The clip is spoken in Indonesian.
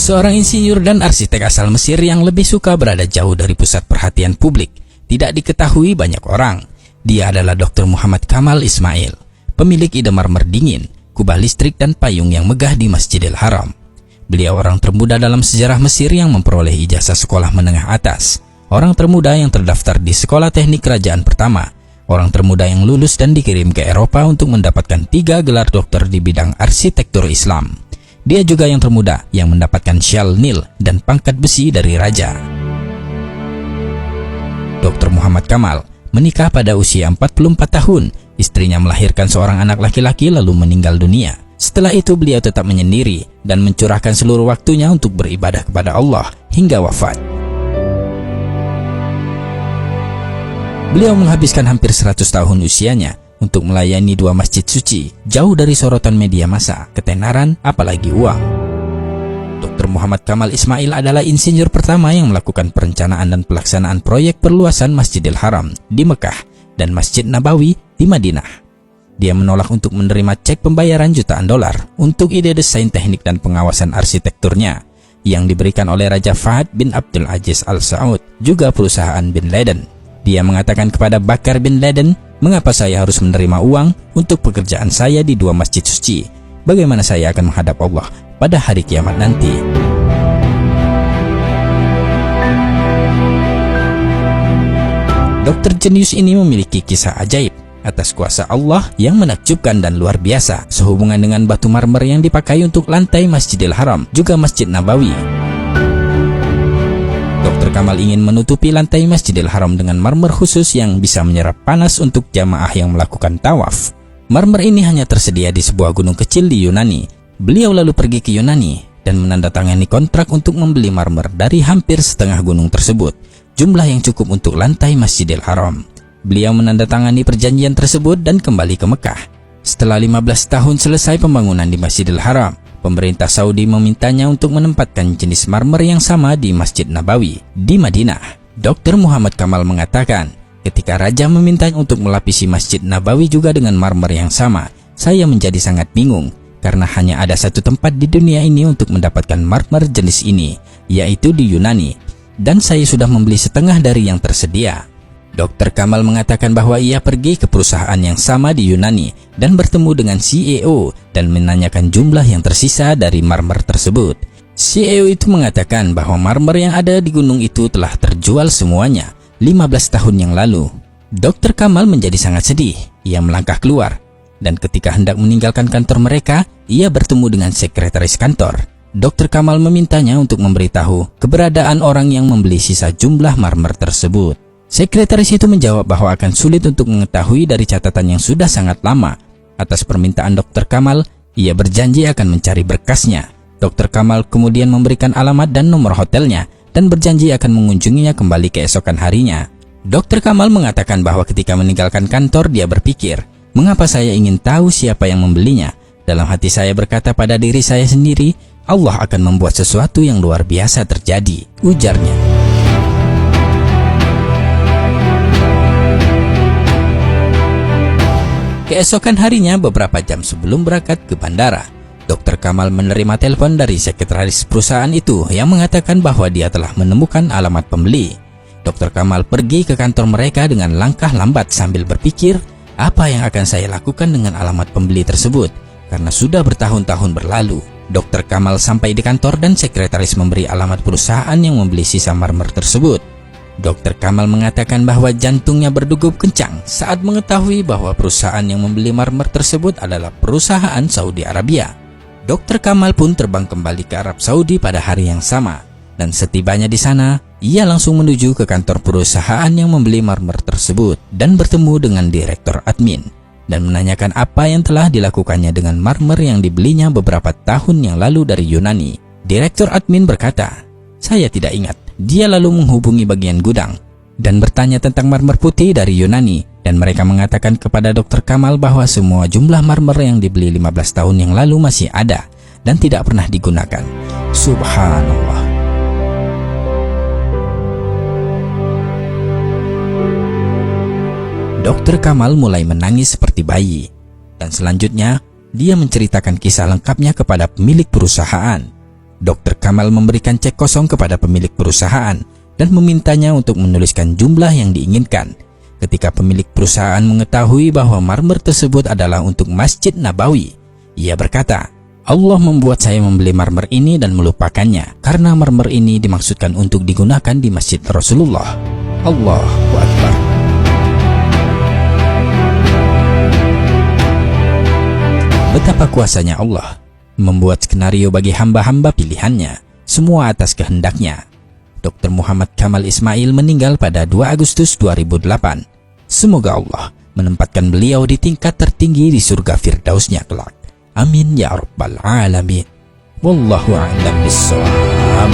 Seorang insinyur dan arsitek asal Mesir yang lebih suka berada jauh dari pusat perhatian publik. Tidak diketahui banyak orang. Dia adalah Dr. Muhammad Kamal Ismail, pemilik ide marmer dingin, kubah listrik dan payung yang megah di Masjidil Haram. Beliau orang termuda dalam sejarah Mesir yang memperoleh ijazah sekolah menengah atas, orang termuda yang terdaftar di sekolah teknik kerajaan pertama, orang termuda yang lulus dan dikirim ke Eropa untuk mendapatkan 3 gelar dokter di bidang arsitektur Islam. Dia juga yang termuda yang mendapatkan syal Nil dan pangkat besi dari raja. Dr. Muhammad Kamal menikah pada usia 44 tahun. Istrinya melahirkan seorang anak laki-laki lalu meninggal dunia. Setelah itu beliau tetap menyendiri dan mencurahkan seluruh waktunya untuk beribadah kepada Allah hingga wafat. Beliau menghabiskan hampir 100 tahun usianya untuk melayani 2 masjid suci, jauh dari sorotan media massa, ketenaran, apalagi uang. Dr. Muhammad Kamal Ismail adalah insinyur pertama yang melakukan perencanaan dan pelaksanaan proyek perluasan Masjidil Haram di Mekah dan Masjid Nabawi di Madinah. Dia menolak untuk menerima cek pembayaran jutaan dolar untuk ide desain teknik dan pengawasan arsitekturnya yang diberikan oleh Raja Fahd bin Abdul Aziz Al Saud, juga perusahaan Bin Laden. Dia mengatakan kepada Bakar bin Laden, "Mengapa saya harus menerima uang untuk pekerjaan saya di 2 masjid suci? Bagaimana saya akan menghadap Allah pada hari kiamat nanti?" Dokter jenius ini memiliki kisah ajaib atas kuasa Allah yang menakjubkan dan luar biasa sehubungan dengan batu marmer yang dipakai untuk lantai Masjidil Haram, juga Masjid Nabawi. Dr. Kamal ingin menutupi lantai Masjidil Haram dengan marmer khusus yang bisa menyerap panas untuk jamaah yang melakukan tawaf. Marmer ini hanya tersedia di sebuah gunung kecil di Yunani. Beliau lalu pergi ke Yunani dan menandatangani kontrak untuk membeli marmer dari hampir setengah gunung tersebut, jumlah yang cukup untuk lantai Masjidil Haram. Beliau menandatangani perjanjian tersebut dan kembali ke Mekah. Setelah 15 tahun selesai pembangunan di Masjidil Haram, pemerintah Saudi memintanya untuk menempatkan jenis marmer yang sama di Masjid Nabawi di Madinah. Dr. Muhammad Kamal mengatakan, "Ketika raja meminta untuk melapisi Masjid Nabawi juga dengan marmer yang sama, saya menjadi sangat bingung karena hanya ada satu tempat di dunia ini untuk mendapatkan marmer jenis ini, yaitu di Yunani, dan saya sudah membeli setengah dari yang tersedia." Dr. Kamal mengatakan bahwa ia pergi ke perusahaan yang sama di Yunani dan bertemu dengan CEO dan menanyakan jumlah yang tersisa dari marmer tersebut. CEO itu mengatakan bahwa marmer yang ada di gunung itu telah terjual semuanya 15 tahun yang lalu. Dr. Kamal menjadi sangat sedih. Ia melangkah keluar dan ketika hendak meninggalkan kantor mereka, ia bertemu dengan sekretaris kantor. Dr. Kamal memintanya untuk memberitahu keberadaan orang yang membeli sisa jumlah marmer tersebut. Sekretaris itu menjawab bahwa akan sulit untuk mengetahui dari catatan yang sudah sangat lama. Atas permintaan Dr. Kamal, ia berjanji akan mencari berkasnya. Dr. Kamal kemudian memberikan alamat dan nomor hotelnya dan berjanji akan mengunjunginya kembali keesokan harinya. Dr. Kamal mengatakan bahwa ketika meninggalkan kantor dia berpikir, "Mengapa saya ingin tahu siapa yang membelinya? Dalam hati saya berkata pada diri saya sendiri, Allah akan membuat sesuatu yang luar biasa terjadi," ujarnya. Keesokan harinya, beberapa jam sebelum berangkat ke bandara, Dr. Kamal menerima telepon dari sekretaris perusahaan itu yang mengatakan bahwa dia telah menemukan alamat pembeli. Dr. Kamal pergi ke kantor mereka dengan langkah lambat sambil berpikir, apa yang akan saya lakukan dengan alamat pembeli tersebut? Karena sudah bertahun-tahun berlalu. Dr. Kamal sampai di kantor dan sekretaris memberi alamat perusahaan yang membeli sisa marmer tersebut. Dr. Kamal mengatakan bahwa jantungnya berdegup kencang saat mengetahui bahwa perusahaan yang membeli marmer tersebut adalah perusahaan Saudi Arabia. Dr. Kamal pun terbang kembali ke Arab Saudi pada hari yang sama, dan setibanya di sana, ia langsung menuju ke kantor perusahaan yang membeli marmer tersebut dan bertemu dengan direktur admin dan menanyakan apa yang telah dilakukannya dengan marmer yang dibelinya beberapa tahun yang lalu dari Yunani. Direktur admin berkata, "Saya tidak ingat." Dia lalu menghubungi bagian gudang dan bertanya tentang marmer putih dari Yunani, dan mereka mengatakan kepada Dr. Kamal bahwa semua jumlah marmer yang dibeli 15 tahun yang lalu masih ada dan tidak pernah digunakan. Subhanallah. Dr. Kamal mulai menangis seperti bayi, dan selanjutnya dia menceritakan kisah lengkapnya kepada pemilik perusahaan. Dr. Kamal memberikan cek kosong kepada pemilik perusahaan dan memintanya untuk menuliskan jumlah yang diinginkan. Ketika pemilik perusahaan mengetahui bahwa marmer tersebut adalah untuk Masjid Nabawi, ia berkata, "Allah membuat saya membeli marmer ini dan melupakannya, karena marmer ini dimaksudkan untuk digunakan di Masjid Rasulullah." Allahu Akbar. Betapa kuasanya Allah membuat skenario bagi hamba-hamba pilihannya, semua atas kehendaknya. Dr. Muhammad Kamal Ismail meninggal pada 2 Agustus 2008. Semoga Allah menempatkan beliau di tingkat tertinggi di surga Firdausnya kelak. Amin ya rabbal alamin. Wallahu a'lam bishawab.